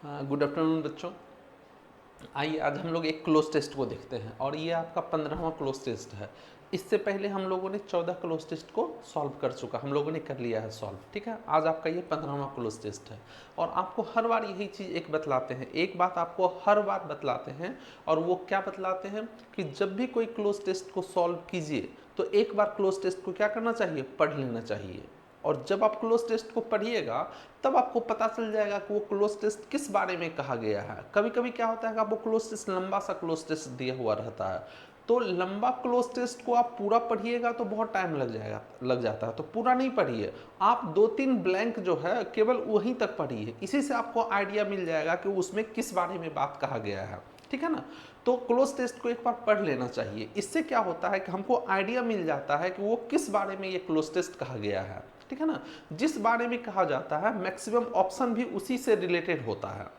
Good afternoon बच्चों। आइए आज हम लोग एक क्लोज टेस्ट को देखते हैं और ये आपका 15वां क्लोज टेस्ट है। इससे पहले हम लोगों ने 14 क्लोज टेस्ट को सॉल्व कर चुका, हम लोगों ने कर लिया है सॉल्व। ठीक है, आज आपका ये 15वां क्लोज टेस्ट है और आपको हर बार यही चीज़ एक बतलाते हैं, एक बात आपको हर बार बतलाते हैं। और वो क्या बतलाते हैं कि जब भी कोई क्लोज टेस्ट को सॉल्व कीजिए तो एक बार क्लोज टेस्ट को क्या करना चाहिए, पढ़ लेना चाहिए। और जब आप क्लोज टेस्ट को पढ़िएगा तब आपको पता चल जाएगा कि वो क्लोज टेस्ट किस बारे में कहा गया है। कभी कभी क्या होता है कि आपको क्लोज टेस्ट लंबा सा क्लोज टेस्ट दिया हुआ रहता है, तो लंबा क्लोज टेस्ट को आप पूरा पढ़िएगा तो बहुत टाइम लग जाता है, तो पूरा नहीं पढ़िए। आप 2-3 ब्लैंक जो है केवल वहीं तक पढ़िए, इसी से आपको आइडिया मिल जाएगा कि उसमें किस बारे में बात कहा गया है। ठीक है ना, तो क्लोज टेस्ट को एक बार पढ़ लेना चाहिए। इससे क्या होता है कि हमको आइडिया मिल जाता है कि वो किस बारे में ये क्लोज टेस्ट कहा गया है। ठीक है ना, जिस बारे में कहा जाता है मैक्सिमम ऑप्शन भी उसी से रिलेटेड होता है।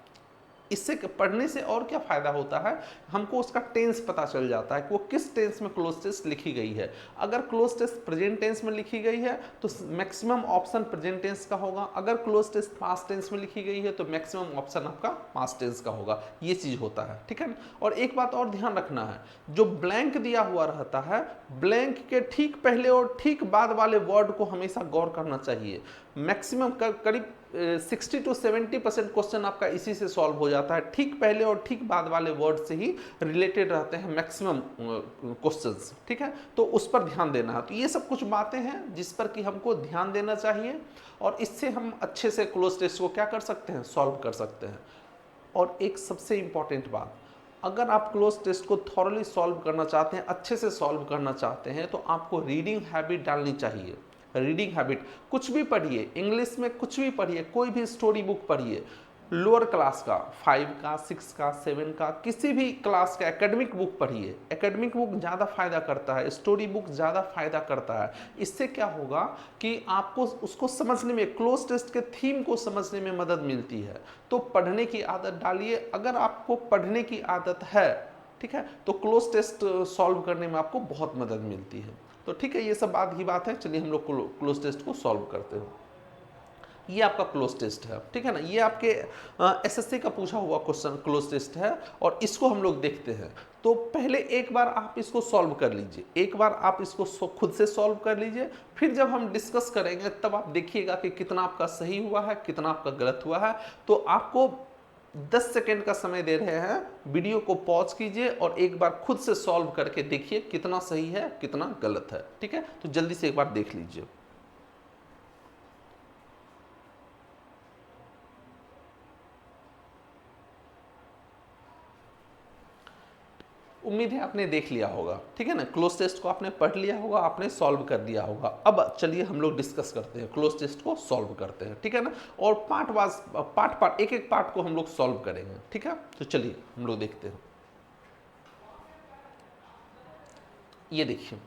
इससे पढ़ने से और क्या फायदा होता है, हमको उसका टेंस पता चल जाता है कि वो किस टेंस में क्लोज टेस्ट लिखी गई है। अगर क्लोज टेस्ट प्रेजेंट टेंस में लिखी गई है तो मैक्सिमम ऑप्शन प्रेजेंट टेंस का होगा, अगर क्लोज टेस्ट पास्ट टेंस में लिखी गई है तो मैक्सिमम ऑप्शन आपका पास्ट टेंस का होगा। ये चीज होता है। ठीक है, और एक बात और ध्यान रखना है, जो ब्लैंक दिया हुआ रहता है, ब्लैंक के ठीक पहले और ठीक बाद वाले वर्ड को हमेशा गौर करना चाहिए। मैक्सिमम करीब 60 to 70% क्वेश्चन आपका इसी से सॉल्व हो जाता है, ठीक पहले और ठीक बाद वाले वर्ड से ही रिलेटेड रहते हैं मैक्सिमम क्वेश्चंस। ठीक है, तो उस पर ध्यान देना है। तो ये सब कुछ बातें हैं जिस पर कि हमको ध्यान देना चाहिए और इससे हम अच्छे से क्लोज टेस्ट को क्या कर सकते हैं, सॉल्व कर सकते हैं। और एक सबसे इंपॉर्टेंट बात, अगर आप क्लोज टेस्ट को थॉरली सॉल्व करना चाहते हैं, अच्छे से सॉल्व करना चाहते हैं, तो आपको रीडिंग हैबिट डालनी चाहिए। रीडिंग हैबिट, कुछ भी पढ़िए, इंग्लिश में कुछ भी पढ़िए, कोई भी स्टोरी बुक पढ़िए, लोअर क्लास का, 5 का, 6 का, 7 का, किसी भी क्लास का एकेडमिक बुक पढ़िए। एकेडमिक बुक ज़्यादा फायदा करता है, स्टोरी बुक ज़्यादा फायदा करता है। इससे क्या होगा कि आपको उसको समझने में, क्लोज टेस्ट के थीम को समझने में मदद मिलती है। तो पढ़ने की आदत डालिए। अगर आपको पढ़ने की आदत है, ठीक है, तो क्लोज टेस्ट सॉल्व करने में आपको बहुत मदद मिलती है। तो ठीक है, ये सब बात ही बात है। चलिए हम लोग क्लोज टेस्ट को सॉल्व करते हैं। ये आपका क्लोज टेस्ट है। ठीक है ना, ये आपके एसएससी का पूछा हुआ क्वेश्चन क्लोज टेस्ट है और इसको हम लोग देखते हैं। तो पहले एक बार आप इसको सॉल्व कर लीजिए, एक बार आप इसको खुद से सॉल्व कर लीजिए, फिर जब हम डिस्कस करेंगे तब आप देखिएगा कि कितना आपका सही हुआ है, कितना आपका गलत हुआ है। तो आपको 10 सेकेंड का समय दे रहे हैं, वीडियो को पॉज कीजिए और एक बार खुद से सॉल्व करके देखिए कितना सही है, कितना गलत है। ठीक है, तो जल्दी से एक बार देख लीजिए। उम्मीद है आपने देख लिया होगा। ठीक है ना, क्लोज टेस्ट को आपने पढ़ लिया होगा, आपने सॉल्व कर दिया होगा। अब चलिए हम लोग डिस्कस करते हैं, क्लोज टेस्ट को सॉल्व करते हैं। ठीक है ना, और पार्ट एक एक पार्ट को हम लोग सॉल्व करेंगे। ठीक है, तो चलिए हम लोग देखते हैं। ये देखिए,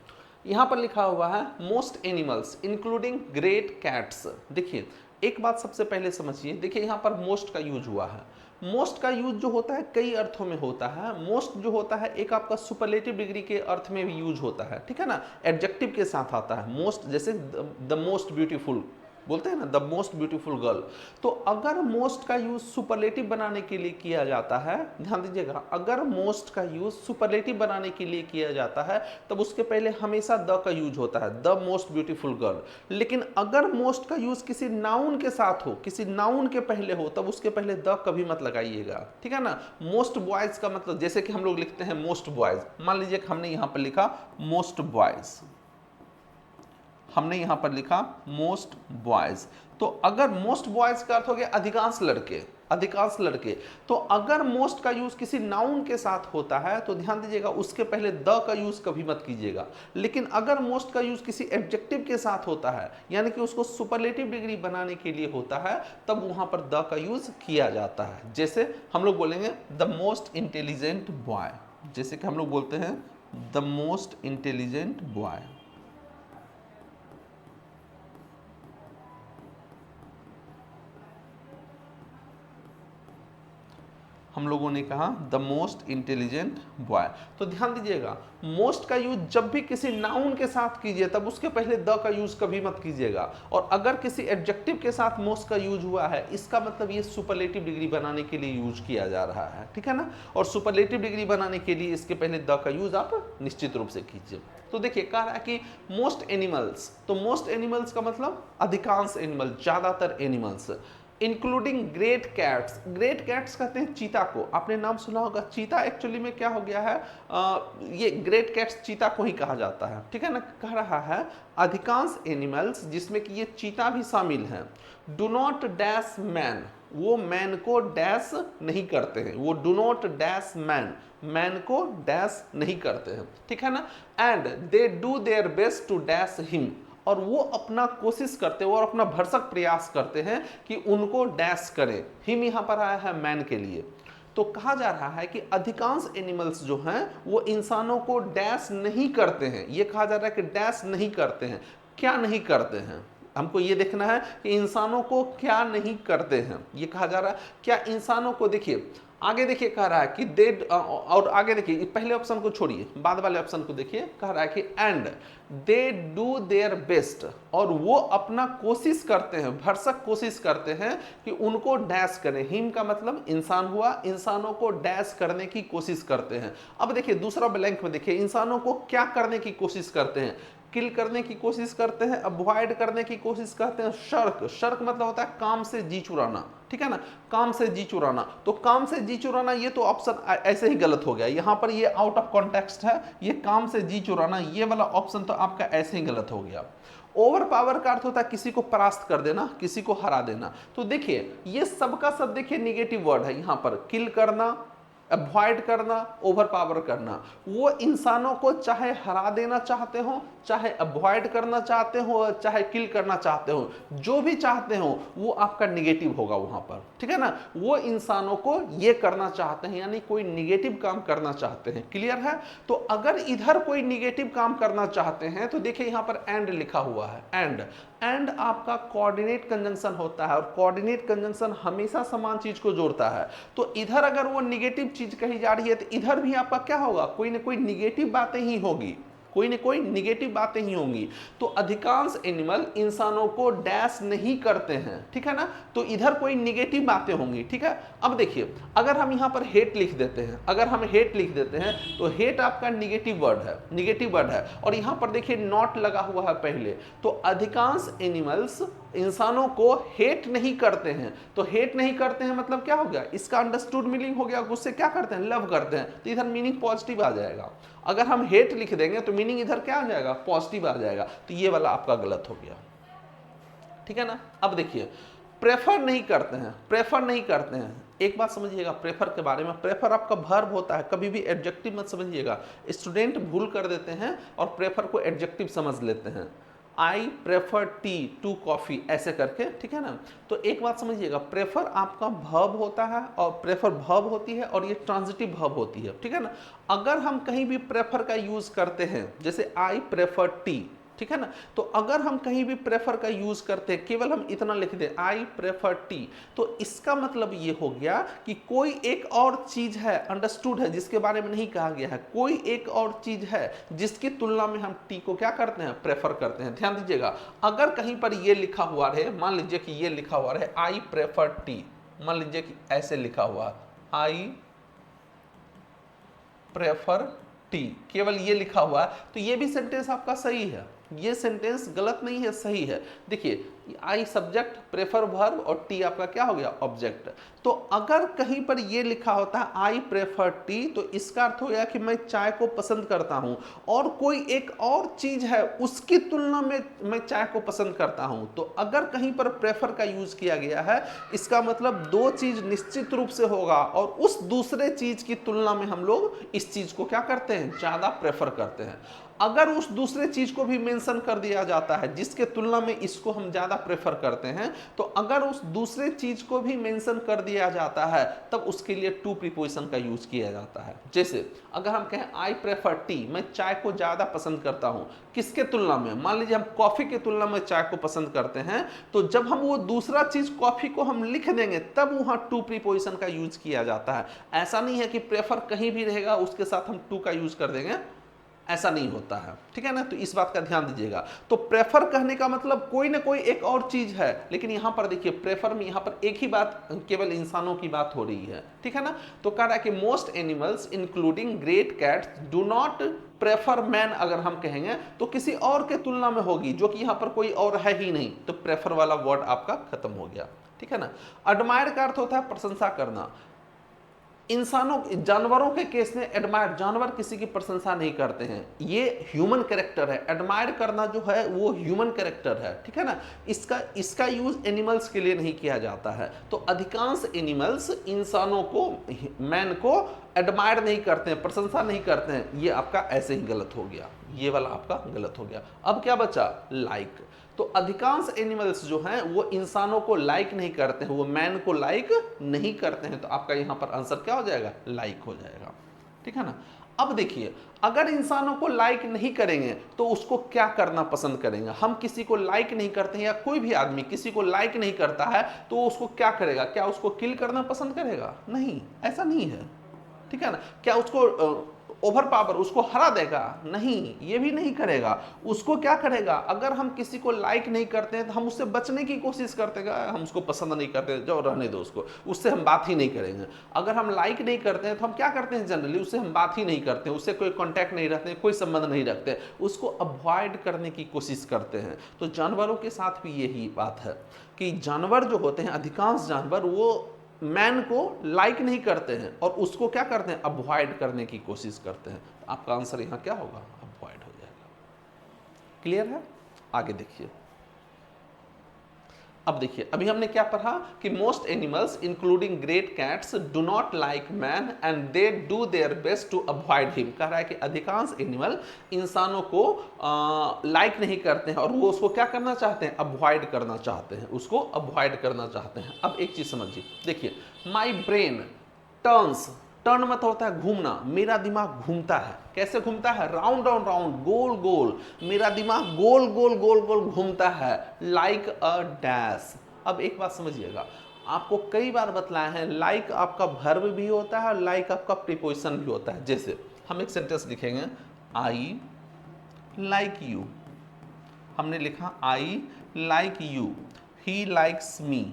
यहां पर लिखा हुआ है most animals including great cats. देखिए एक बात सबसे पहले समझिए, देखिए यहां पर मोस्ट का यूज हुआ है। मोस्ट का यूज जो होता है कई अर्थों में होता है। मोस्ट जो होता है एक आपका सुपरलेटिव डिग्री के अर्थ में भी यूज होता है। ठीक है ना, एडजेक्टिव के साथ आता है मोस्ट, जैसे द मोस्ट ब्यूटीफुल बोलते हैं ना, द मोस्ट ब्यूटीफुल गर्ल। तो अगर मोस्ट का यूज सुपरलेटिव बनाने के लिए किया जाता है, ध्यान दीजिएगा, अगर मोस्ट का यूज सुपरलेटिव बनाने के लिए किया जाता है तब उसके पहले हमेशा द का यूज होता है, द मोस्ट ब्यूटीफुल गर्ल। लेकिन अगर मोस्ट का यूज किसी नाउन के साथ हो, किसी नाउन के पहले हो, तब उसके पहले द कभी मत लगाइएगा। ठीक है ना, मोस्ट बॉयज का मतलब, जैसे कि हम लोग लिखते हैं मोस्ट बॉयज, मान लीजिए कि हमने यहां पर लिखा मोस्ट बॉयज, हमने यहां पर लिखा मोस्ट बॉयज, तो अगर मोस्ट बॉयज का अर्थ हो गया अधिकांश लड़के, अधिकांश लड़के। तो अगर मोस्ट का यूज किसी नाउन के साथ होता है तो ध्यान दीजिएगा उसके पहले द का यूज कभी मत कीजिएगा। लेकिन अगर मोस्ट का यूज किसी एडजेक्टिव के साथ होता है, यानी कि उसको सुपरलेटिव डिग्री बनाने के लिए होता है, तब वहां पर द का यूज किया जाता है। जैसे हम लोग बोलेंगे द मोस्ट इंटेलिजेंट बॉय, जैसे कि हम लोग बोलते हैं द मोस्ट इंटेलिजेंट बॉय। हम लोगों ने कहा द मोस्ट इंटेलिजेंट बॉय। तो ध्यान दीजिएगा, मोस्ट का यूज जब भी किसी नाउन के साथ कीजिए तब उसके पहले द का यूज कभी मत कीजिएगा, और अगर किसी एडजेक्टिव के साथ मोस्ट का यूज हुआ है इसका मतलब ये सुपरलेटिव डिग्री बनाने के लिए यूज किया जा रहा है, ठीक है ना। और सुपरलेटिव डिग्री बनाने के लिए इसके पहले द का यूज आप निश्चित रूप से कीजिए। तो देखिए कह रहा है कि मोस्ट एनिमल्स, तो मोस्ट एनिमल्स का मतलब अधिकांश एनिमल, ज्यादातर animals, including great cats. Great cats कहते हैं चीता को, आपने नाम सुना होगा। चीता एक्चुअली में क्या हो गया है, ये ग्रेट कैट्स चीता को ही कहा जाता है, ठीक है ना। कह रहा है अधिकांश एनिमल्स, जिसमें कि ये चीता भी शामिल हैं, डू नॉट डैश मैन, वो मैन को डैश नहीं करते हैं, वो do not dash man, man को डैश नहीं करते हैं, ठीक है ना। And they do their best to dash him, और वो अपना कोशिश करते हैं और अपना भरसक प्रयास करते हैं कि उनको डैश करें। हिम यहां पर आया है मैन के लिए। तो कहा जा रहा है कि अधिकांश एनिमल्स जो हैं वो इंसानों को डैश नहीं करते हैं। ये कहा जा रहा है कि डैश नहीं करते हैं। क्या नहीं करते हैं, हमको ये देखना है कि इंसानों को क्या नहीं करते हैं। ये कहा जा रहा है क्या इंसानों को, देखिए आगे देखिए कह रहा है कि दे, और आगे देखिए पहले ऑप्शन को छोड़िए, बाद वाले ऑप्शन को देखिए। कह रहा है कि and they do their best, और वो अपना कोशिश करते हैं, भरसक कोशिश करते हैं कि उनको डैश करें। हिम का मतलब इंसान हुआ, इंसानों को डैश करने की कोशिश करते हैं। अब देखिए दूसरा ब्लैंक में देखिए, इंसानों को क्या करने की कोशिश करते हैं, किल करने की कोशिश करते हैं, अवॉइड करने की कोशिश करते हैं। शर्क, शर्क मतलब होता है काम से जी चुराना, ठीक है ना, काम से जी चुराना। तो काम से जी चुराना ये तो ऑप्शन ऐसे ही गलत हो गया, यहां पर ये आउट ऑफ कॉन्टेक्स्ट है। ये काम से जी चुराना ये वाला ऑप्शन तो आपका ऐसे ही गलत हो गया। ओवर पावर का अर्थ होता है किसी को परास्त कर देना, किसी को हरा देना। तो देखिए ये सबका सब देखिए निगेटिव वर्ड है यहां पर, किल करना, अवॉइड करना, ओवर पावर करना। वो इंसानों को चाहे हरा देना चाहते हो, चाहे अवॉइड करना चाहते हो, चाहे किल करना चाहते हो, जो भी चाहते हो वो आपका निगेटिव होगा वहां पर, ठीक है ना। वो इंसानों को ये करना चाहते हैं, यानी कोई निगेटिव काम करना चाहते हैं। क्लियर है। तो अगर इधर कोई निगेटिव काम करना चाहते हैं तो देखिए यहां पर एंड लिखा हुआ है। एंड, एंड आपका कोऑर्डिनेट कंजंक्शन होता है, और कोऑर्डिनेट कंजंक्शन हमेशा समान चीज को जोड़ता है। तो इधर अगर वो निगेटिव चीज कही जा रही है तो इधर भी आपका क्या होगा, कोई ना कोई निगेटिव बातें ही होगी, कोई ना कोई निगेटिव बातें ही होंगी। तो अधिकांश एनिमल इंसानों को डैश नहीं करते हैं, ठीक है ना। तो इधर कोई निगेटिव बातें होंगी, ठीक है। अब देखिए अगर हम यहां पर हेट लिख देते हैं, अगर हम हेट लिख देते हैं तो हेट आपका निगेटिव वर्ड है, निगेटिव वर्ड है। और यहां पर देखिए नॉट लगा हुआ है पहले। तो अधिकांश एनिमल्स इंसानों को हेट नहीं करते हैं। तो हेट नहीं करते हैं मतलब क्या हो गया, इसका अंडरस्टूड मीनिंग हो गया उससे क्या करते हैं, लव करते हैं। तो इधर मीनिंग पॉजिटिव आ जाएगा। अगर हम हेट लिख देंगे तो मीनिंग इधर क्या आ जाएगा, पॉजिटिव आ जाएगा। तो ये वाला आपका गलत हो गया, ठीक है ना। अब देखिए प्रेफर नहीं करते हैं, प्रेफर नहीं करते हैं। एक बात समझिएगा प्रेफर के बारे में, प्रेफर आपका वर्ब होता है, कभी भी एडजेक्टिव मत समझिएगा। स्टूडेंट भूल कर देते हैं और प्रेफर को एडजेक्टिव समझ लेते हैं। I prefer tea to coffee ऐसे करके, ठीक है ना। तो एक बात समझिएगा, प्रेफर आपका वर्ब होता है, और प्रेफर वर्ब होती है और ये ट्रांजिटिव वर्ब होती है, ठीक है ना। अगर हम कहीं भी प्रेफर का यूज करते हैं, जैसे आई प्रेफर टी, ठीक है ना। तो अगर हम कहीं भी प्रेफर का यूज करते हैं, केवल हम इतना लिख दें आई प्रेफर टी, तो इसका मतलब ये हो गया कि कोई एक और चीज है, अंडरस्टूड है, जिसके बारे में नहीं कहा गया है। कोई एक और चीज है जिसकी तुलना में हम टी को क्या करते हैं, प्रेफर करते हैं। ध्यान दीजिएगा, अगर कहीं पर ये लिखा हुआ रहे, मान लीजिए कि ये लिखा हुआ रहे आई प्रेफर टी, मान लीजिए कि ऐसे लिखा हुआ आई प्रेफर टी, केवल ये लिखा हुआ है, तो ये भी सेंटेंस आपका सही है, ये सेंटेंस गलत नहीं है, सही है। देखिए आई सब्जेक्ट, प्रेफर वर्ब, और टी आपका क्या हो गया, ऑब्जेक्ट। तो अगर कहीं पर ये लिखा होता है आई प्रेफर टी, तो इसका अर्थ हो गया कि मैं चाय को पसंद करता हूं, और कोई एक और चीज है उसकी तुलना में मैं चाय को पसंद करता हूं। तो अगर कहीं पर प्रेफर का यूज किया गया है, इसका मतलब दो चीज निश्चित रूप से होगा, और उस दूसरे चीज की तुलना में हम लोग इस चीज को क्या करते हैं, ज्यादा प्रेफर करते हैं। अगर उस दूसरे चीज को भी मेंशन कर दिया जाता है जिसके तुलना में इसको हम ज्यादा प्रेफर करते हैं, तो अगर उस दूसरे चीज को भी मेंशन कर दिया जाता है तब उसके लिए टू प्रीपोजिशन का यूज किया जाता है। जैसे अगर हम कहें आई प्रेफर टी, मैं चाय को ज्यादा पसंद करता हूं, किसके तुलना में? मान लीजिए हम कॉफी की तुलना में चाय को पसंद करते हैं, तो जब हम वो दूसरा चीज कॉफी को हम लिख देंगे तब वहां टू प्रीपोजिशन का यूज किया जाता है। ऐसा नहीं है कि प्रेफर कहीं भी रहेगा उसके साथ हम टू का यूज कर देंगे, ऐसा नहीं होता है, ठीक है ना। तो इस बात का ध्यान दीजिएगा। तो प्रेफर कहने का मतलब कोई ना कोई एक और चीज है, लेकिन यहां पर देखिए प्रेफर में यहां पर एक ही बात, केवल इंसानों की बात हो रही है, ठीक है ना। तो कह रहा है कि most animals including great cats do not prefer man, अगर हम कहेंगे तो किसी और के तुलना में होगी, जो कि यहां पर कोई और है ही नहीं, तो प्रेफर वाला वर्ड आपका खत्म हो गया, ठीक है ना। एडमायर का अर्थ होता है प्रशंसा करना। इंसानों, जानवरों के केस में एडमायर, जानवर किसी की प्रशंसा नहीं करते हैं, ये ह्यूमन कैरेक्टर है। एडमायर करना जो है वो ह्यूमन कैरेक्टर है, ठीक है ना। इसका यूज एनिमल्स के लिए नहीं किया जाता है। तो अधिकांश एनिमल्स इंसानों को, मैन को एडमायर नहीं करते हैं, प्रशंसा नहीं करते हैं। ये आपका ऐसे ही गलत हो गया, ये वाला आपका गलत हो गया। अब क्या बचा? लाइक। तो अधिकांश एनिमल्स जो हैं वो इंसानों को लाइक नहीं करते हैं, वो मैन को लाइक नहीं करते हैं। तो आपका यहां पर आंसर क्या हो जाएगा? लाइक हो जाएगा, ठीक है ना। अब देखिए, अगर इंसानों को लाइक नहीं करेंगे तो उसको क्या करना पसंद करेंगे? हम किसी को लाइक नहीं करते हैं, या कोई भी आदमी किसी को लाइक नहीं करता है तो उसको क्या करेगा? क्या उसको किल करना पसंद करेगा? नहीं, ऐसा नहीं है, ठीक है ना। क्या उसको ओवर पावर, उसको हरा देगा? नहीं, ये भी नहीं करेगा। उसको क्या करेगा? अगर हम किसी को लाइक नहीं करते हैं तो हम उससे बचने की कोशिश करते हैं, हम उसको पसंद नहीं करते, जो रहने दो उसको, उससे हम बात ही नहीं करेंगे। अगर हम लाइक नहीं करते हैं तो हम क्या करते हैं? जनरली उससे हम बात ही नहीं करते हैं, उससे कोई कॉन्टैक्ट नहीं रखते, कोई संबंध नहीं रखते, उसको अवॉइड करने की कोशिश करते हैं। तो जानवरों के साथ भी यही बात है कि जानवर जो होते हैं, अधिकांश जानवर वो मैन को लाइक नहीं करते हैं और उसको क्या करते हैं? अवॉइड करने की कोशिश करते हैं। तो आपका आंसर यहां क्या होगा? अवॉइड हो जाएगा। क्लियर है? आगे देखिए। अब देखिए, अभी हमने क्या पढ़ा कि most animals including great cats do not like man and they do their best to avoid him. कह रहा है कि अधिकांश एनिमल इंसानों को लाइक नहीं करते हैं और वो उसको क्या करना चाहते हैं? अवॉइड करना चाहते हैं, उसको अवॉइड करना चाहते हैं। अब एक चीज समझिए, देखिए, माई ब्रेन टर्न्स, टर्न मतलब होता है घूमना, मेरा दिमाग घूमता है। कैसे घूमता है? राउंड राउंड राउंड, गोल गोल, मेरा दिमाग गोल गोल गोल गोल घूमता है, लाइक अ डैश। अब एक बात समझिएगा, आपको कई बार बतलाया है लाइक आपका वर्ब भी होता है और लाइक आपका प्रीपोजिशन भी होता है। जैसे हम एक सेंटेंस लिखेंगे, आई लाइक यू, हमने लिखा I like you, he likes me,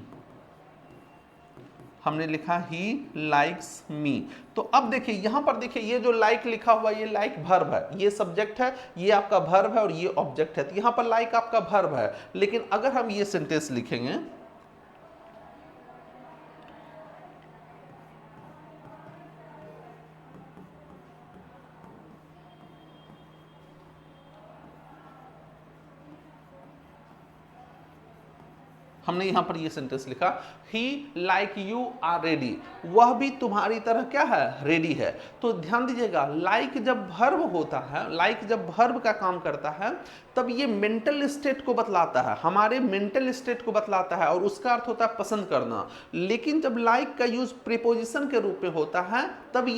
हमने लिखा ही लाइक्स मी। तो अब देखिए, यहां पर देखिए, ये जो लाइक लिखा हुआ, ये लाइक वर्ब है, ये सब्जेक्ट है, ये आपका वर्ब है और ये ऑब्जेक्ट है। तो यहां पर लाइक आपका वर्ब है, लेकिन अगर हम ये सेंटेंस लिखेंगे, हमने यहां पर ये सेंटेंस लिखा, ही लाइक यू आर रेडी, वह भी तुम्हारी तरह क्या है? रेडी है। तो ध्यान दीजिएगा, लाइक जब वर्ब होता है, लाइक जब वर्ब का काम करता है, तब ये मेंटल स्टेट को बतलाता है, हमारे मेंटल स्टेट को बतलाता है और उसका अर्थ होता है पसंद करना। लेकिन जब लाइक का यूज प्रीपोजिशन के रूप में होता है, तब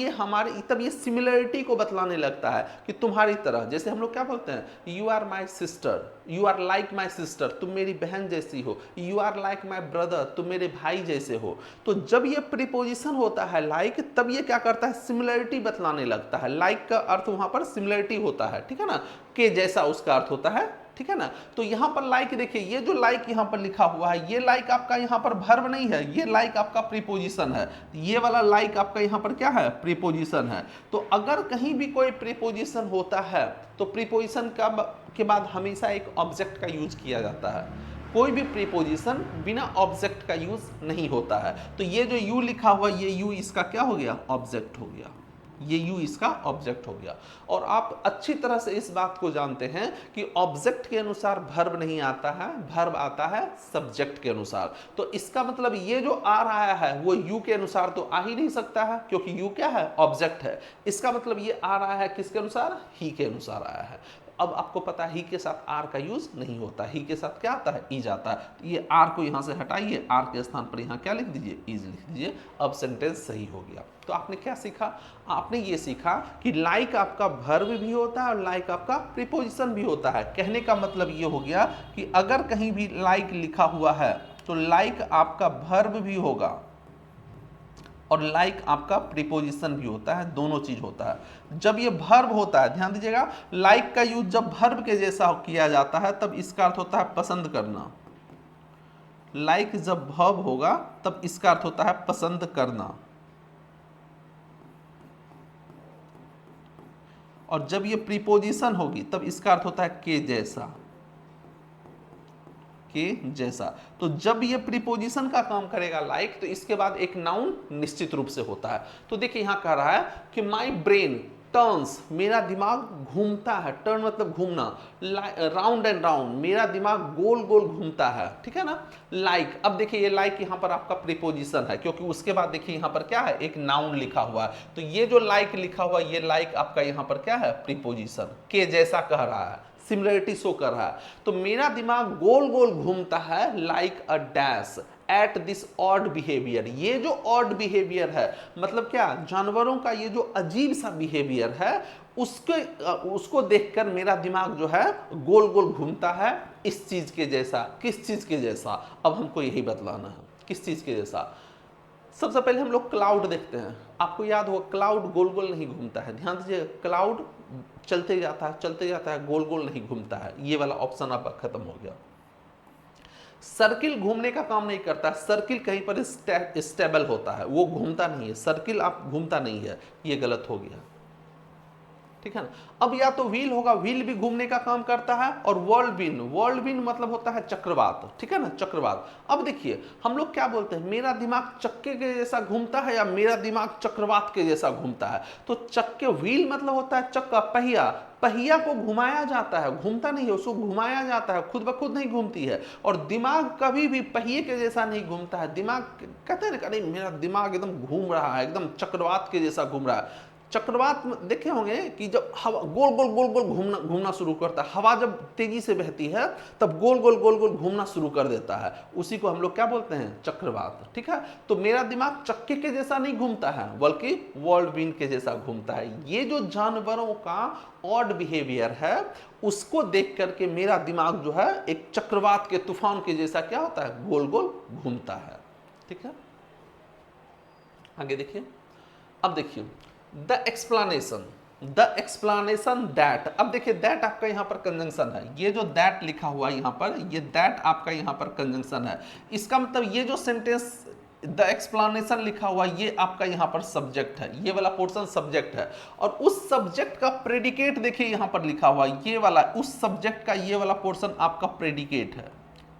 ये सिमिलरिटी को बतलाने लगता है कि तुम्हारी तरह। जैसे हम लोग क्या बोलते हैं? You are my sister, you are like my sister, तुम मेरी बहन जैसी हो। You are like my brother, तुम मेरे भाई जैसे हो। तो जब ये प्रीपोजिशन होता है लाइक, तब ये क्या करता है? सिमिलरिटी बतलाने लगता है। लाइक का अर्थ वहां पर सिमिलरिटी होता है, ठीक है ना, के जैसा उसका अर्थ होता है, ठीक है ना। तो यहां पर लाइक देखिए, ये जो लाइक यहां पर लिखा हुआ है, ये लाइक आपका यहां पर वर्ब नहीं है, ये लाइक आपका प्रीपोजिशन है। ये वाला लाइक आपका यहां पर क्या है? प्रीपोजिशन है। तो अगर कहीं भी कोई प्रीपोजिशन होता है तो प्रीपोजिशन के बाद हमेशा एक ऑब्जेक्ट का यूज किया जाता है। कोई भी प्रीपोजिशन बिना ऑब्जेक्ट का यूज नहीं होता है। तो ये जो यू लिखा हुआ, ये यू इसका क्या हो गया? ऑब्जेक्ट हो गया, ये यू इसका ऑब्जेक्ट हो गया। और आप अच्छी तरह से इस बात को जानते हैं कि ऑब्जेक्ट के अनुसार वर्ब नहीं आता है, वर्ब आता है सब्जेक्ट के अनुसार। तो इसका मतलब ये जो आ रहा है वो यू के अनुसार तो आ ही नहीं सकता है, क्योंकि यू क्या है? ऑब्जेक्ट है। इसका मतलब ये आ रहा है किसके अनुसार? ही के अनुसार आया है। अब आपको पता है ही के साथ आर का यूज नहीं होता, ही के साथ क्या आता है, इज आता है। तो ये आर को यहाँ से हटाइए, आर के स्थान पर यहाँ क्या लिख दीजिए, इज लिख दीजिए। अब सेंटेंस सही हो गया। तो आपने क्या सीखा, आपने ये सीखा कि लाइक आपका वर्ब भी होता है और लाइक आपका प्रीपोजिशन भी होता है। कहने का मतलब ये हो गया कि अगर कहीं भी लाइक लिखा हुआ है तो लाइक आपका वर्ब भी होगा और लाइक आपका प्रीपोजिशन भी होता है, दोनों चीज होता है। जब ये वर्ब होता है, ध्यान दीजिएगा, लाइक का यूज जब वर्ब के जैसा किया जाता है तब इसका अर्थ होता है पसंद करना। लाइक जब वर्ब होगा तब इसका अर्थ होता है पसंद करना। और जब ये प्रीपोजिशन होगी तब इसका अर्थ होता है के जैसा, के जैसा। तो जब ये प्रीपोजिशन का काम करेगा लाइक, तो इसके बाद एक नाउन निश्चित रूप से होता है। तो देखिए यहां कह रहा है कि माई ब्रेन टर्न्स, मेरा दिमाग घूमता है, टर्न मतलब घूमना, राउंड एंड राउंड, मेरा दिमाग गोल गोल घूमता है, ठीक है ना, लाइक। अब देखिए ये लाइक यहां पर आपका प्रीपोजिशन है, क्योंकि उसके बाद देखिए यहां पर क्या है, एक नाउन लिखा हुआ है। तो ये जो लाइक लिखा हुआ है, ये लाइक आपका यहां पर क्या है, प्रीपोजिशन, के जैसा कह रहा है, सिमिलरिटी शो कर रहा है। तो मेरा दिमाग गोल गोल घूमता है like a dash at this odd behaviour. ये जो ऑड बिहेवियर है मतलब क्या, जानवरों का ये जो अजीब सा बिहेवियर है उसको देखकर मेरा दिमाग जो है गोल गोल घूमता है इस चीज के जैसा। किस चीज के जैसा, अब हमको यही बतलाना है, किस चीज के जैसा। सबसे पहले हम लोग क्लाउड देखते हैं। आपको याद होगा क्लाउड गोल गोल नहीं घूमता है, ध्यान दीजिए, क्लाउड चलते जाता है, गोल गोल नहीं घूमता है। ये वाला ऑप्शन आपका खत्म हो गया। सर्किल घूमने का काम नहीं करता, सर्किल कहीं पर स्टेबल होता है, वो घूमता नहीं है। सर्किल आप घूमता नहीं है, ये गलत हो गया, ठीक है ना। अब या तो व्हील होगा, व्हील भी घूमने का काम करता है, और वर्ल्डविंड मतलब होता है चक्रवात, ठीक है ना, चक्रवात। अब देखिए हम लोग क्या बोलते हैं, मेरा दिमाग चक्के के जैसा घूमता है या मेरा दिमाग चक्रवात के जैसा घूमता है। तो चक्के, व्हील मतलब होता है चक्का, पहिया, पहिया को घुमाया जाता है, घूमता नहीं है, उसको घुमाया जाता है, खुद ब खुद नहीं घूमती है। और दिमाग कभी भी पहिए के जैसा नहीं घूमता है। दिमाग कहते हैं ना, मेरा दिमाग एकदम घूम रहा है, एकदम चक्रवात के जैसा घूम रहा है। चक्रवात में देखे होंगे कि जब हवा गोल गोल घूमना शुरू करता है, हवा जब तेजी से बहती है तब गोल गोल घूमना शुरू कर देता है, उसी को हम लोग क्या बोलते हैं, चक्रवात, ठीक है। तो मेरा दिमाग चक्के के जैसा नहीं घूमता है बल्कि वर्ल्डविंड के जैसा घूमता है। ये जो जानवरों का ऑड बिहेवियर है उसको देख करके मेरा दिमाग जो है एक चक्रवात के तूफान के जैसा क्या होता है, गोल गोल घूमता है, ठीक है। आगे देखिए, अब देखिए द एक्सप्लानेशन दैट। अब देखिए दैट आपका यहां पर कंजंक्शन है, ये जो दैट लिखा हुआ है यहां पर, ये दैट आपका यहां पर कंजंक्शन है। इसका मतलब ये जो सेंटेंस द एक्सप्लानेशन लिखा हुआ ये आपका यहां पर सब्जेक्ट है, ये वाला पोर्शन सब्जेक्ट है। और उस सब्जेक्ट का प्रेडिकेट देखिए यहां पर लिखा हुआ ये वाला, उस सब्जेक्ट का ये वाला पोर्शन आपका प्रेडिकेट है,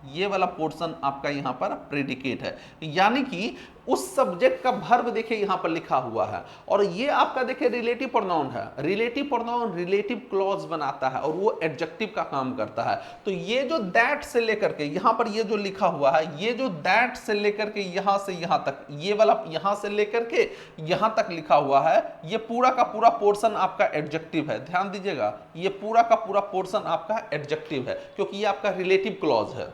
ये वाला पोर्शन आपका यहां पर प्रेडिकेट है। यानी कि उस सब्जेक्ट का वर्ब देखिए यहां पर लिखा हुआ है, और ये आपका देखिए रिलेटिव प्रोनाउन है। रिलेटिव प्रोनाउन रिलेटिव क्लॉज बनाता है और वो एडजेक्टिव का काम करता है। तो ये जो दैट से लेकर के यहां पर ये जो लिखा हुआ है, ये जो दैट से लेकर के यहां से यहां तक, ये वाला यहां से लेकर के यहां तक लिखा हुआ है, ये पूरा का पूरा पोर्शन आपका एडजेक्टिव है। ध्यान दीजिएगा, ये पूरा का पूरा पोर्शन आपका एडजेक्टिव है, क्योंकि ये आपका रिलेटिव क्लॉज है।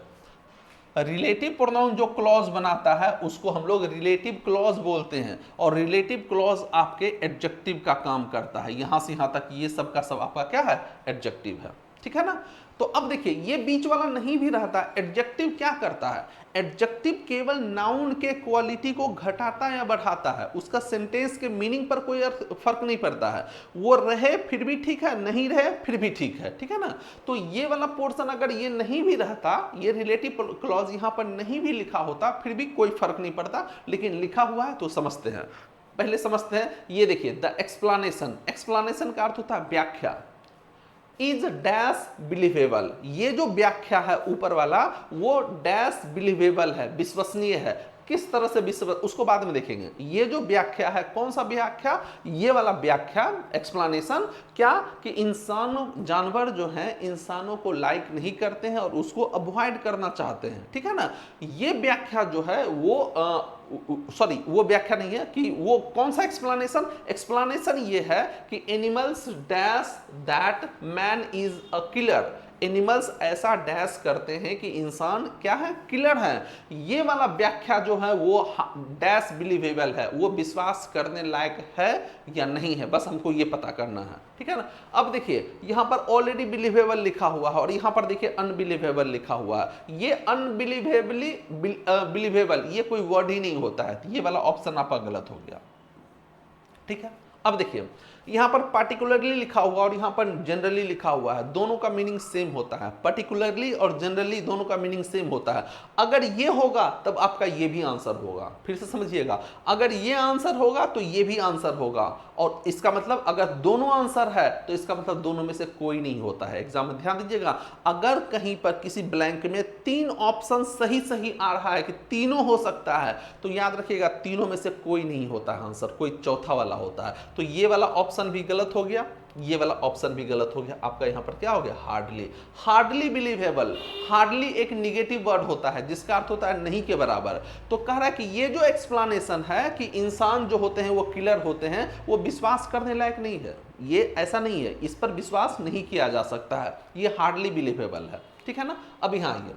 रिलेटिव प्रोनाउन जो क्लॉज बनाता है उसको हम लोग रिलेटिव क्लॉज बोलते हैं, और रिलेटिव क्लॉज आपके एडजेक्टिव का काम करता है। यहां से यहां तक ये सब का सब आपका क्या है, एडजेक्टिव है, ठीक है ना। तो अब देखिए ये बीच वाला नहीं भी रहता। एडजेक्टिव क्या करता है, एडजेक्टिव केवल नाउन के क्वालिटी को घटाता या बढ़ाता है, उसका सेंटेंस के मीनिंग पर कोई फर्क नहीं पड़ता है। वो रहे फिर भी ठीक है, नहीं रहे फिर भी ठीक है, ठीक है ना। तो ये वाला पोर्शन अगर ये नहीं भी रहता, ये रिलेटिव क्लॉज यहां पर नहीं भी लिखा होता, फिर भी कोई फर्क नहीं पड़ता, लेकिन लिखा हुआ है तो समझते हैं। पहले समझते हैं, ये देखिए द एक्सप्लानेशन, एक्सप्लानेशन का अर्थ होता है व्याख्या। इज डैश बिलीवेबल, ये जो व्याख्या है ऊपर वाला वो डैश बिलीवेबल है, विश्वसनीय है। किस तरह से विश्व, उसको बाद में देखेंगे। ये जो व्याख्या है, कौन सा व्याख्या, ये वाला व्याख्या, एक्सप्लेनेशन, क्या कि इंसानों, जानवर जो हैं इंसानों को लाइक नहीं करते हैं और उसको अवॉइड करना चाहते हैं, ठीक है ना। ये व्याख्या जो है वो सॉरी वो व्याख्या नहीं है कि वो कौन सा एक्सप्लेनेशन, एक्सप्लेनेशन ये है कि animals dash that man is a killer, animals ऐसा डैश करते हैं कि इंसान क्या है, किलर है। ये वाला व्याख्या जो है वो डैश बिलीवेबल है, वो विश्वास करने लायक है या नहीं है, बस हमको ये पता करना है, ठीक है ना। अब देखिए यहां पर ऑलरेडी बिलीवेबल लिखा हुआ है और यहां पर देखिए अनबिलीवेबल लिखा हुआ है। ये अनबिलीवेबली बिलीवेबल ये कोई वर्ड ही नहीं होता है, ये वाला ऑप्शन आपका गलत हो गया, ठीक है। अब देखिए यहां पर पार्टिकुलरली लिखा हुआ और यहां पर जनरली लिखा हुआ है, दोनों का मीनिंग सेम होता है, पर्टिकुलरली और जनरली दोनों का मीनिंग सेम होता है। अगर ये होगा तब आपका ये भी आंसर होगा, फिर से समझिएगा, अगर ये आंसर होगा तो ये भी आंसर होगा, और इसका मतलब अगर दोनों आंसर है तो इसका मतलब दोनों में से कोई नहीं होता है। एग्जाम में ध्यान दीजिएगा, अगर कहीं पर किसी ब्लैंक में 3 ऑप्शन सही सही आ रहा है कि तीनों हो सकता है, तो याद रखिएगा तीनों में से कोई नहीं होता है आंसर, कोई चौथा वाला होता है। तो ये वाला ऑप्शन भी गलत हो गया, ये वाला ऑप्शन भी गलत हो गया, आपका यहां पर क्या हो गया, हार्डली। हार्डली बिलीवेबल, हार्डली एक निगेटिव वर्ड होता है जिसका अर्थ होता है नहीं के बराबर। तो कह रहा है कि ये जो एक्सप्लेनेशन है कि इंसान जो होते हैं वो किलर होते हैं, वो विश्वास करने लायक नहीं है, ये ऐसा नहीं है, इस पर विश्वास नहीं किया जा सकता है, ये हार्डली बिलीवेबल है, ठीक है ना। अब यहां आइए,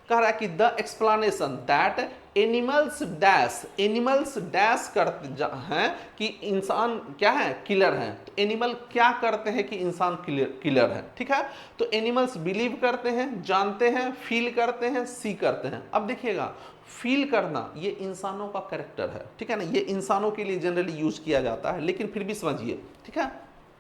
कह रहा है कि the explanation that animals dash, animals dash करते हैं कि इंसान क्या है, किलर हैं। तो एनिमल क्या करते हैं कि इंसान किलर है, ठीक है। तो एनिमल्स बिलीव करते हैं, जानते हैं, फील करते हैं, सी करते हैं। अब देखिएगा फील करना ये इंसानों का कैरेक्टर है, ठीक है ना, ये इंसानों के लिए जनरली यूज किया जाता है, लेकिन फिर भी समझिए, ठीक है,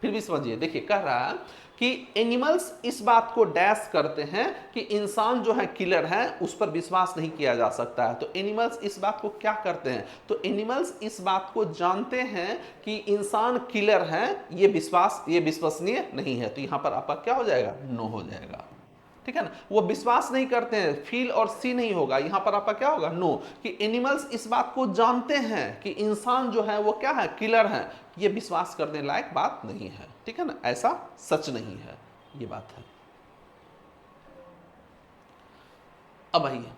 फिर भी समझिए। देखिए कह रहा है कि एनिमल्स इस बात को डैश करते हैं कि इंसान जो है किलर है, उस पर विश्वास नहीं किया जा सकता है। तो एनिमल्स इस बात को क्या करते हैं, तो एनिमल्स इस बात को जानते हैं कि इंसान किलर है, ये विश्वसनीय नहीं है। तो यहां पर आपका क्या हो जाएगा, नो हो जाएगा, ठीक है ना। वो विश्वास नहीं करते हैं, फील और सी नहीं होगा, यहां पर आपका क्या होगा, नो। कि एनिमल्स इस बात को जानते हैं कि इंसान जो है वो क्या है, किलर है, ये विश्वास करने लायक बात नहीं है, ठीक है ना, ऐसा सच नहीं है, ये बात है। अब आइए,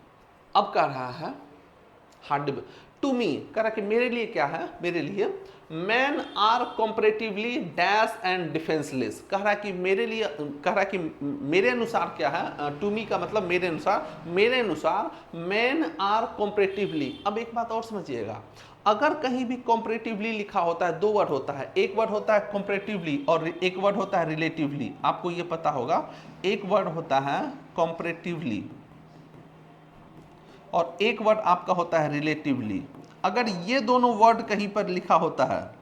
अब कह रहा है हार्ड टू मी, कह रहा कि मेरे लिए क्या है, मेरे लिए man are comparatively dash and defenceless. कह रहा है कि मेरे लिए, कह रहा है कि मेरे अनुसार क्या है, टू मी का मतलब मेरे अनुसार मैन आर कंपैरेटिवली। अब एक बात और समझिएगा, अगर कहीं भी कंपैरेटिवली लिखा होता है, 2 वर्ड होता है, एक वर्ड होता है कंपैरेटिवली और एक वर्ड होता है रिलेटिवली। आपको ये पता होगा, एक वर्ड होता है कंपैरेटिवली और एक वर्ड आपका होता है रिलेटिवली। अगर ये दोनों वर्ड कहीं पर लिखा होता है,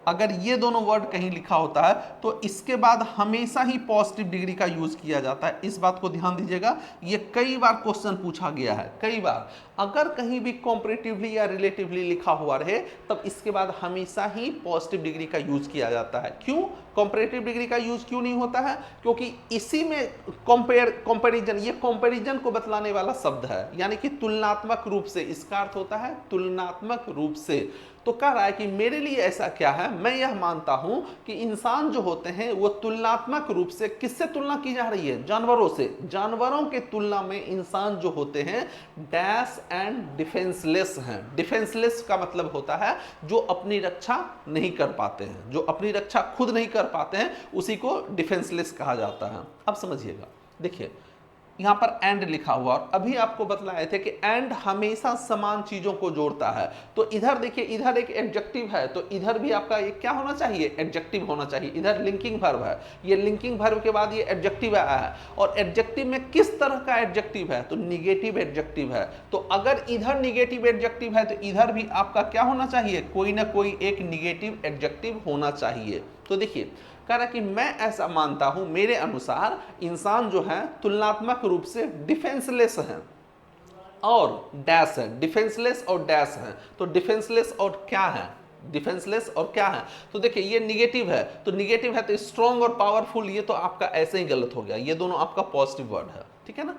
अगर ये दोनों वर्ड कहीं लिखा होता है तो इसके बाद हमेशा ही पॉजिटिव डिग्री का यूज किया जाता है। इस बात को ध्यान दीजिएगा, ये कई बार क्वेश्चन पूछा गया है, कई बार। अगर कहीं भी कंपैरेटिवली या रिलेटिवली लिखा हुआ रहे तब इसके बाद हमेशा ही पॉजिटिव डिग्री का यूज किया जाता है। क्यों कंपैरेटिव डिग्री का यूज क्यों नहीं होता है, क्योंकि इसी में कंपैरिजन, ये कंपैरिजन को बतलाने वाला शब्द है, यानी कि तुलनात्मक रूप से, इसका अर्थ होता है तुलनात्मक रूप से। तो कह रहा है कि मेरे लिए ऐसा क्या है, मैं यह मानता हूं कि इंसान जो होते हैं वो तुलनात्मक रूप से, किससे तुलना की जा रही है, जानवरों से, जानवरों के तुलना में इंसान जो होते हैं डैश एंड डिफेंसलेस हैं। डिफेंसलेस का मतलब होता है जो अपनी रक्षा नहीं कर पाते हैं, जो अपनी रक्षा खुद नहीं कर पाते हैं, उसी को डिफेंसलेस कहा जाता है। अब समझिएगा, देखिए यहां पर एंड लिखा हुआ, और अभी आपको बतलाए थे कि एंड हमेशा समान चीजों को जोड़ता है। तो इधर देखिए, इधर एक एडजेक्टिव है, तो इधर भी आपका एक क्या होना चाहिए, एडजेक्टिव होना चाहिए। इधर लिंकिंग वर्ब है, ये लिंकिंग वर्ब के बाद ये एडजेक्टिव आया है, और एडजेक्टिव में किस तरह का एडजेक्टिव है, तो निगेटिव एडजेक्टिव है। तो अगर इधर निगेटिव एडजेक्टिव है तो इधर भी आपका क्या होना चाहिए, कोई ना कोई एक निगेटिव एडजेक्टिव होना चाहिए। तो देखिए कह रहा कि मैं ऐसा मानता हूं, मेरे अनुसार इंसान जो है तुलनात्मक रूप से डिफेंसलेस है और डैश है, डिफेंसलेस और डैश है। तो डिफेंसलेस और क्या है, डिफेंसलेस और क्या है, तो देखिए ये निगेटिव है, तो निगेटिव है तो स्ट्रॉन्ग और पावरफुल, ये तो आपका ऐसे ही गलत हो गया, ये दोनों आपका पॉजिटिव वर्ड है, ठीक है ना।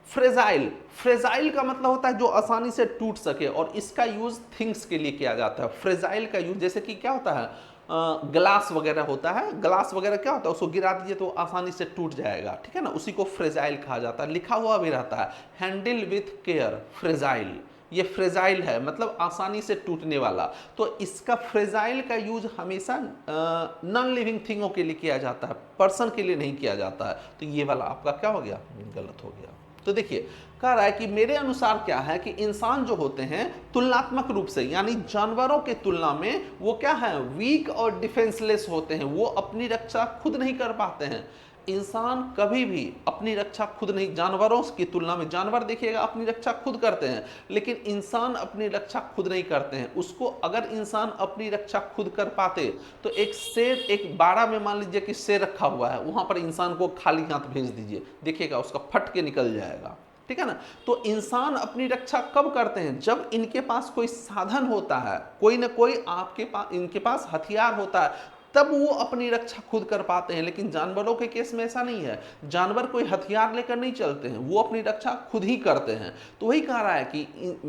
फ्रेजाइल, फ्रेजाइल का मतलब होता है जो आसानी से टूट सके, और इसका यूज थिंग्स के लिए किया जाता है। फ्रेजाइल का यूज जैसे कि क्या होता है, ग्लास वगैरह होता है, ग्लास वगैरह क्या होता है, उसको गिरा दीजिए तो आसानी से टूट जाएगा, ठीक है ना, उसी को फ्रेजाइल कहा जाता है। लिखा हुआ भी रहता है हैंडल विथ केयर, फ्रेजाइल, ये फ्रेजाइल है मतलब आसानी से टूटने वाला। तो इसका फ्रेजाइल का यूज हमेशा नॉन लिविंग थिंगों के लिए किया जाता है, पर्सन के लिए नहीं किया जाता है। तो ये वाला आपका क्या हो गया, गलत हो गया। तो देखिए कह रहा है कि मेरे अनुसार क्या है कि इंसान जो होते हैं तुलनात्मक रूप से, यानी जानवरों के तुलना में वो क्या है, वीक और डिफेंसलेस होते हैं, वो अपनी रक्षा खुद नहीं कर पाते हैं। इंसान कभी भी अपनी रक्षा खुद नहीं, जानवरों की तुलना में, जानवर देखिएगा अपनी रक्षा खुद करते हैं, लेकिन इंसान अपनी रक्षा खुद नहीं करते हैं। उसको अगर इंसान अपनी रक्षा खुद कर पाते तो एक शेर, एक बाड़ा में मान लीजिए कि शेर रखा हुआ है, वहां पर इंसान को खाली हाथ भेज दीजिए, देखिएगा उसका फट के निकल जाएगा, ठीक है ना। तो इंसान अपनी रक्षा कब करते हैं, जब इनके पास कोई साधन होता है, कोई ना कोई आपके पास, इनके पास हथियार होता है, तब वो अपनी रक्षा खुद कर पाते हैं। लेकिन जानवरों के केस में ऐसा नहीं है, जानवर कोई हथियार लेकर नहीं चलते हैं, वो अपनी रक्षा खुद ही करते हैं। तो वही कह रहा है कि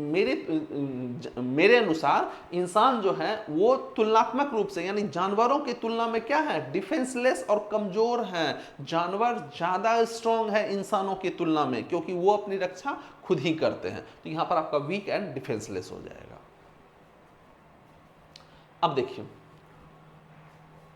मेरे अनुसार इंसान जो है वो तुलनात्मक रूप से, यानी जानवरों की तुलना में क्या है, डिफेंसलेस और कमजोर हैं। जानवर ज्यादा स्ट्रांग है इंसानों की तुलना में, क्योंकि वो अपनी रक्षा खुद ही करते हैं। तो यहां पर आपका वीक एंड डिफेंसलेस हो जाएगा। अब देखिए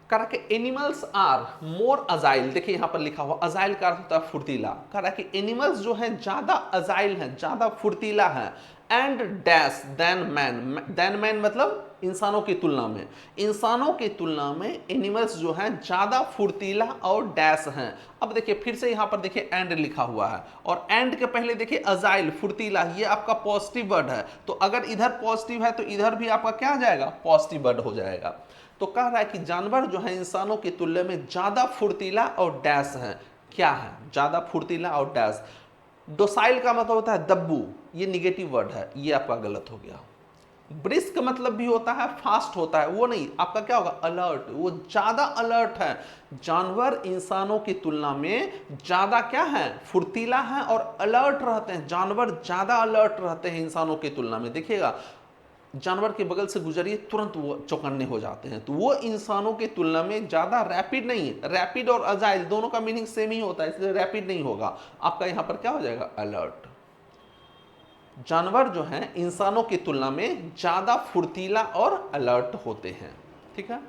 कह रहा कि एनिमल्स आर मोर अजाइल, देखिए यहां पर लिखा हुआ अजाइल का अर्थ होता है फुर्तीला। कह रहा कि एनिमल्स जो हैं ज्यादा अजाइल हैं, ज्यादा फुर्तीला है, and dash than man, than man मतलब इंसानों की तुलना में, इंसानों की तुलना में एनिमल्स जो हैं ज्यादा फुर्तीला और डैश हैं। अब देखिए फिर से यहां पर देखिए एंड लिखा हुआ है, और एंड के पहले देखिए अजाइल, फुर्तीला, ये आपका पॉजिटिव वर्ड है। तो अगर इधर पॉजिटिव है तो इधर भी आपका क्या आ जाएगा, पॉजिटिव वर्ड हो जाएगा। तो कह रहा है कि जानवर जो है इंसानों की तुलना में ज्यादा फुर्तीला और डैश है। क्या है, ज्यादा फुर्तीला और डैश। डोसाइल का मतलब होता है दब्बू, ये निगेटिव वर्ड है, ये आपका गलत हो गया। ब्रिस्क मतलब भी होता है फास्ट होता है, वो नहीं, आपका क्या होगा, अलर्ट, वो ज्यादा अलर्ट है। जानवर इंसानों की तुलना में ज्यादा क्या है, फुर्तीला है और अलर्ट रहते हैं। जानवर ज्यादा अलर्ट रहते हैं इंसानों की तुलना में। देखिएगा जानवर के बगल से गुजरिए तुरंत वो चौकन्ने हो जाते हैं। तो वो इंसानों की तुलना में ज्यादा रैपिड नहीं है। रैपिड और अजाइल दोनों का मीनिंग सेम ही होता है, इसलिए रैपिड नहीं होगा आपका, यहां पर क्या हो जाएगा, अलर्ट। जानवर जो हैं इंसानों की तुलना में ज्यादा फुर्तीला और अलर्ट होते हैं, ठीक है।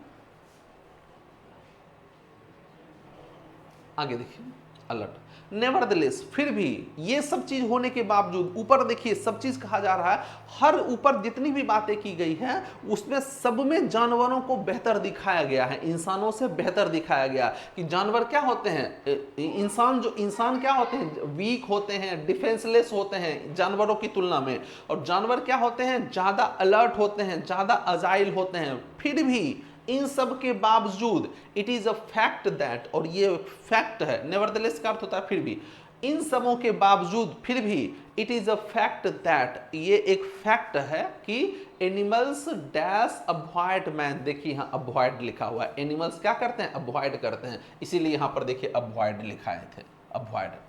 आगे देखिए अलर्ट, नेवरदलेस, फिर भी ये सब चीज होने के बावजूद, ऊपर देखिए सब चीज कहा जा रहा है, हर ऊपर जितनी भी बातें की गई हैं उसमें सब में जानवरों को बेहतर दिखाया गया है, इंसानों से बेहतर दिखाया गया कि जानवर क्या होते हैं, इंसान क्या होते हैं, वीक होते हैं, डिफेंसलेस होते हैं जानवरों की तुलना में, और जानवर क्या होते हैं, ज्यादा अलर्ट होते हैं, ज्यादा अजाइल होते हैं। फिर भी इन सब के बावजूद it is a fact that, और ये फैक्ट है, नेवरदलेस का अर्थ होता है फिर भी, इन सबों के बावजूद फिर भी it is a fact that, ये एक फैक्ट है कि एनिमल्स डैश अवॉइड मैन, देखिए यहां अवॉइड लिखा हुआ है, एनिमल्स क्या करते हैं, अवॉइड करते हैं, इसीलिए यहां पर देखिए अवॉइड लिखाए थे, अवॉइड।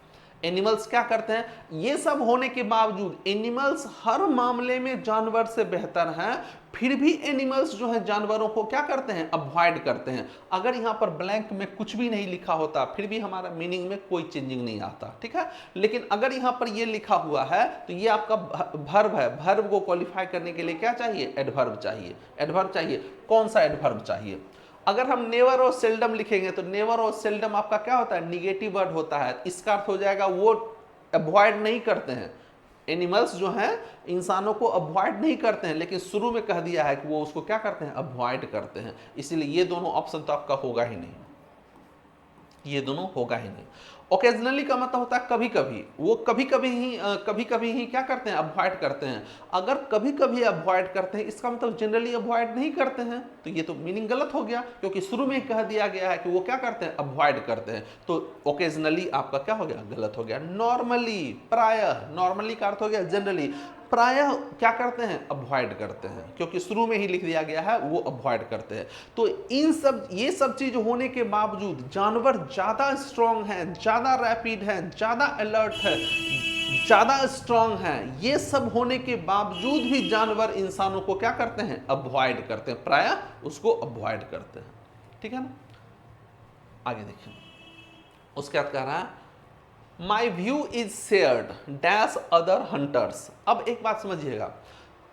एनिमल्स क्या करते हैं, ये सब होने के बावजूद एनिमल्स हर मामले में जानवर से बेहतर हैं, फिर भी एनिमल्स जो है जानवरों को क्या करते हैं, अवॉइड करते हैं। अगर यहां पर ब्लैंक में कुछ भी नहीं लिखा होता फिर भी हमारा मीनिंग में कोई चेंजिंग नहीं आता, ठीक है। लेकिन अगर यहां पर ये लिखा हुआ है तो ये आपका वर्ब है, वर्ब को क्वालिफाई करने के लिए क्या चाहिए, एडवर्ब चाहिए। एडवर्ब चाहिए, कौन सा एडवर्ब चाहिए। अगर हम नेवर और सेल्डम लिखेंगे तो नेवर और सेल्डम आपका क्या होता है, निगेटिव वर्ड होता है, इसका अर्थ हो जाएगा वो अवॉइड नहीं करते हैं। एनिमल्स जो हैं इंसानों को अवॉइड नहीं करते हैं, लेकिन शुरू में कह दिया है कि वो उसको क्या करते हैं, अवॉइड करते हैं, इसीलिए ये दोनों ऑप्शन तो आपका होगा ही नहीं, ये दोनों होगा ही नहीं। ओकेजनली का मतलब होता है कभी कभी, वो कभी कभी ही क्या करते हैं, अवॉइड करते हैं। अगर कभी कभी अवॉइड करते हैं इसका मतलब जनरली अवॉइड नहीं करते हैं, तो ये तो मीनिंग गलत हो गया, क्योंकि शुरू में कह दिया गया है कि वो क्या करते हैं, अवॉइड करते हैं। तो ओकेजनली आपका क्या हो गया, गलत हो गया। नॉर्मली, प्रायः, नॉर्मली का अर्थ हो गया जनरली, प्रायः क्या करते हैं, अवॉइड करते हैं, क्योंकि शुरू में ही लिख दिया गया है वो अवॉइड करते हैं। तो ये सब चीज होने के बावजूद जानवर ज्यादा स्ट्रांग है, ज्यादा रैपिड है, ज्यादा अलर्ट है, ज्यादा स्ट्रांग हैं, ये सब होने के बावजूद भी जानवर इंसानों को क्या करते हैं, अवॉइड करते हैं, प्रायः उसको अवॉइड करते हैं। ठीक है ना, आगे देखिए उसके बाद कह रहा है my view is shared dash other hunters. अब एक बात समझिएगा,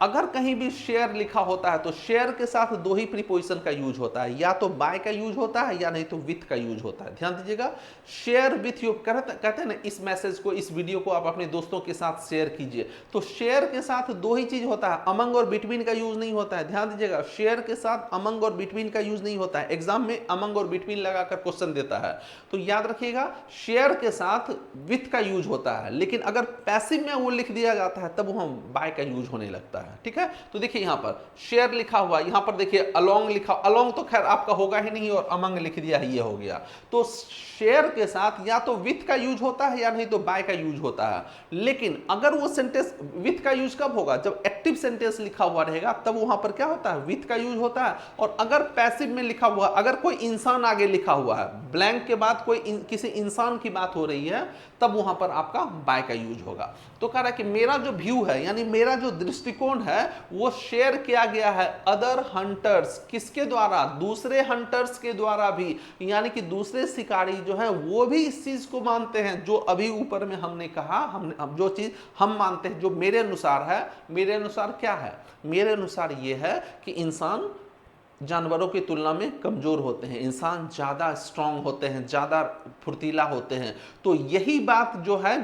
अगर कहीं भी शेयर लिखा होता है तो शेयर के साथ दो ही प्रीपोजिशन का यूज होता है, या तो बाय का यूज होता है या नहीं तो विथ का यूज होता है। ध्यान दीजिएगा, शेयर विथ यू कहते हैं ना, इस मैसेज को, इस वीडियो को आप अपने दोस्तों के साथ शेयर कीजिए, तो शेयर के साथ दो ही चीज होता है, अमंग और बिटवीन का यूज नहीं होता है। ध्यान दीजिएगा, शेयर के साथ अमंग और बिटवीन का यूज नहीं होता है। एग्जाम में अमंग और बिटवीन लगाकर क्वेश्चन देता है, तो याद रखिएगा शेयर के साथ विथ का यूज होता है, लेकिन अगर पैसिव में वो लिख दिया जाता है तब वो बाय का यूज होने लगता है। ठीक है, तो देखिए यहां पर शेयर लिखा हुआ, यहां पर देखिए अलोंग लिखा, अलोंग तो खैर आपका होगा ही नहीं और अमंग लिख दिया है, ये हो गया। तो शेयर के साथ या तो विथ का यूज होता है या नहीं तो बाय का यूज होता है। लेकिन अगर वो सेंटेंस, विथ का यूज कब होगा, जब एक्टिव सेंटेंस लिखा हुआ रहेगा तब वहां पर क्या होता है, विथ का यूज होता है। और अगर पैसिव में लिखा हुआ, अगर कोई इंसान आगे लिखा हुआ है, ब्लैंक के बाद कोई किसी इंसान की बात हो रही है, तब वहां पर आपका बाय का यूज होगा। तो कह रहा है कि मेरा जो व्यू है, यानी मेरा जो दृष्टिकोण है, वो शेयर किया गया है अदर हंटर्स, किसके द्वारा, दूसरे हंटर्स के द्वारा भी, यानी कि दूसरे शिकारी जो है वो भी इस चीज को मानते हैं जो अभी ऊपर में हमने कहा। हमने जो चीज हम मानते हैं, जो मेरे अनुसार है, मेरे अनुसार क्या है, मेरे अनुसार ये है कि इंसान जानवरों की तुलना में कमजोर होते हैं, इंसान ज्यादा स्ट्रांग होते हैं, ज्यादा फुर्तीला होते हैं। तो यही बात जो है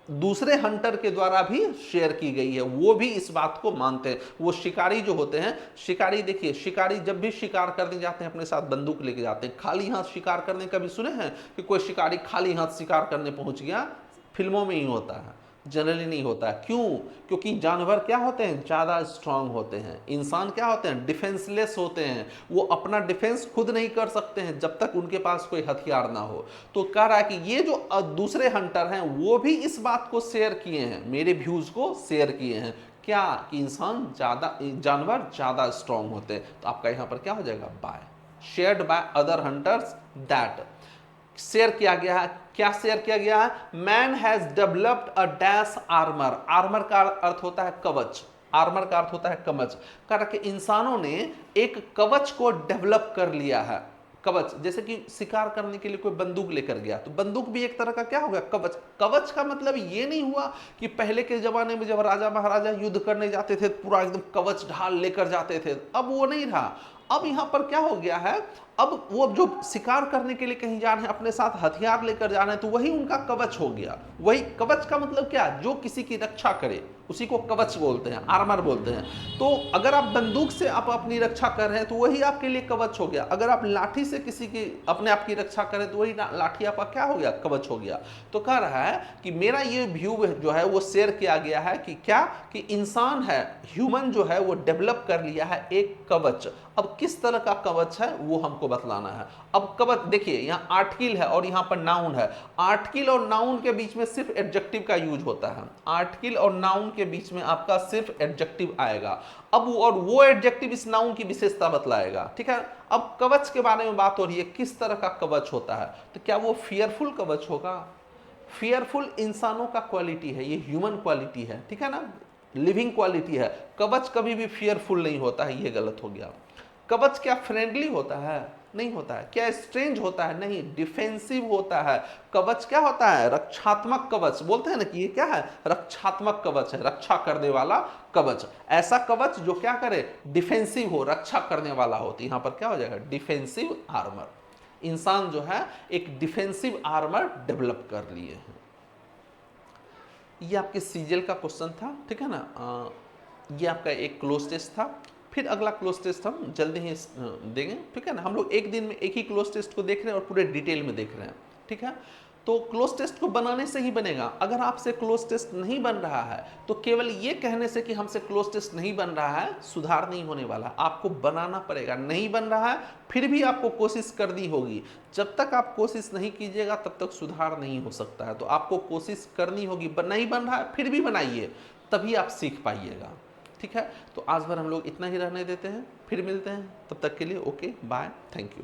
दूसरे हंटर के द्वारा भी शेयर की गई है, वो भी इस बात को मानते हैं। वो शिकारी जो होते हैं, शिकारी देखिए, शिकारी जब भी शिकार करने जाते हैं अपने साथ बंदूक लेके जाते हैं। खाली हाथ शिकार करने कभी सुने हैं कि कोई शिकारी खाली हाथ शिकार करने पहुंच गया? फिल्मों में ही होता है, जनरली नहीं होता है। क्यों? क्योंकि जानवर क्या होते हैं, ज्यादा स्ट्रांग होते हैं। इंसान क्या होते हैं, डिफेंसलेस होते हैं, वो अपना डिफेंस खुद नहीं कर सकते हैं जब तक उनके पास कोई हथियार ना हो। तो कह रहा है कि ये जो दूसरे हंटर हैं वो भी इस बात को शेयर किए हैं, मेरे व्यूज को शेयर किए हैं, क्या कि इंसान ज्यादा, जानवर ज्यादा स्ट्रांग होते हैं। तो आपका यहां पर क्या हो जाएगा, by, shared by other hunters, that share किया गया है। क्या शेयर किया गया है, man has developed a dash armour. Armour का अर्थ होता है कवच, आर्मर का अर्थ होता है कवच। कहा कि इंसानों ने एक कवच को डेवलप कर लिया है। कवच, जैसे कि शिकार करने के लिए कोई बंदूक लेकर गया, तो बंदूक भी एक तरह का क्या हो गया, कवच। कवच का मतलब ये नहीं हुआ कि पहले के जमाने में जब राजा महाराजा युद्ध करने जाते थे पूरा एकदम कवच ढाल लेकर जाते थे, अब वो नहीं रहा। अब यहां पर क्या हो गया है, अब वो जो शिकार करने के लिए कहीं जा रहे हैं, अपने साथ हथियार लेकर जा रहे हैं, तो वही उनका कवच हो गया। वही कवच का मतलब क्या, जो किसी की रक्षा करे उसी को कवच बोलते हैं, आर्मर बोलते हैं। तो अगर आप बंदूक से आप अपनी रक्षा कर रहे हैं तो वही आपके लिए कवच हो गया। अगर आप लाठी से किसी की, अपने आप की रक्षा करें तो वही लाठी आपका क्या हो गया, कवच हो गया। तो कह रहा है कि मेरा ये व्यू जो है वो शेयर किया गया है कि क्या, कि इंसान है, ह्यूमन जो है वो डेवलप कर लिया है एक कवच। अब किस तरह का कवच है वो हमको बतलाना है। अब कवच देखिए, यहाँ आर्टिकल है और यहाँ पर नाउन है। आर्टिकल और नाउन के बीच में सिर्फ एडजेक्टिव का यूज होता है। आर्टिकल और नाउन के बीच में आपका सिर्फ एडजेक्टिव आएगा। अब और वो एडजेक्टिव इस नाउन की विशेषता बतलाएगा। ठीक है, अब कवच के बारे में बात हो रही है, किस तरह का कवच होता है, तो क्या वो फियरफुल कवच होगा? फियरफुल इंसानों का क्वालिटी है, ये ह्यूमन क्वालिटी है, ठीक है ना, लिविंग क्वालिटी है। कवच कभी भी फियरफुल नहीं होता है, ये गलत हो गया। कवच क्या फ्रेंडली होता है? नहीं होता है। क्या स्ट्रेंज होता है? नहीं, डिफेंसिव होता है। कवच क्या होता है, रक्षात्मक कवच बोलते हैं ना, कि ये क्या है, रक्षात्मक कवच है, रक्षा करने वाला कवच। ऐसा कवच जो क्या करे, डिफेंसिव हो, रक्षा करने वाला हो। तो यहां पर क्या हो जाएगा, डिफेंसिव आर्मर। इंसान जो है एक डिफेंसिव आर्मर डेवलप कर लिए हैं। ये आपके सीजीएल का क्वेश्चन था, ठीक है ना। ये आपका एक क्लोज टेस्ट था। फिर अगला क्लोज टेस्ट हम जल्दी ही देंगे, ठीक है ना। हम लोग एक दिन में एक ही क्लोज टेस्ट को देख रहे हैं और पूरे डिटेल में देख रहे हैं, ठीक है। तो क्लोज टेस्ट को बनाने से ही बनेगा। अगर आपसे क्लोज टेस्ट नहीं बन रहा है तो केवल ये कहने से कि हमसे क्लोज टेस्ट नहीं बन रहा है सुधार नहीं होने वाला, आपको बनाना पड़ेगा। नहीं बन रहा है फिर भी आपको कोशिश करनी होगी। जब तक आप कोशिश नहीं कीजिएगा तब तक सुधार नहीं हो सकता है। तो आपको कोशिश करनी होगी। नहीं बन रहा है फिर भी बनाइए, तभी आप सीख पाइएगा, ठीक है। तो आज भर हम लोग इतना ही रहने देते हैं, फिर मिलते हैं, तब तक के लिए ओके बाय, थैंक यू।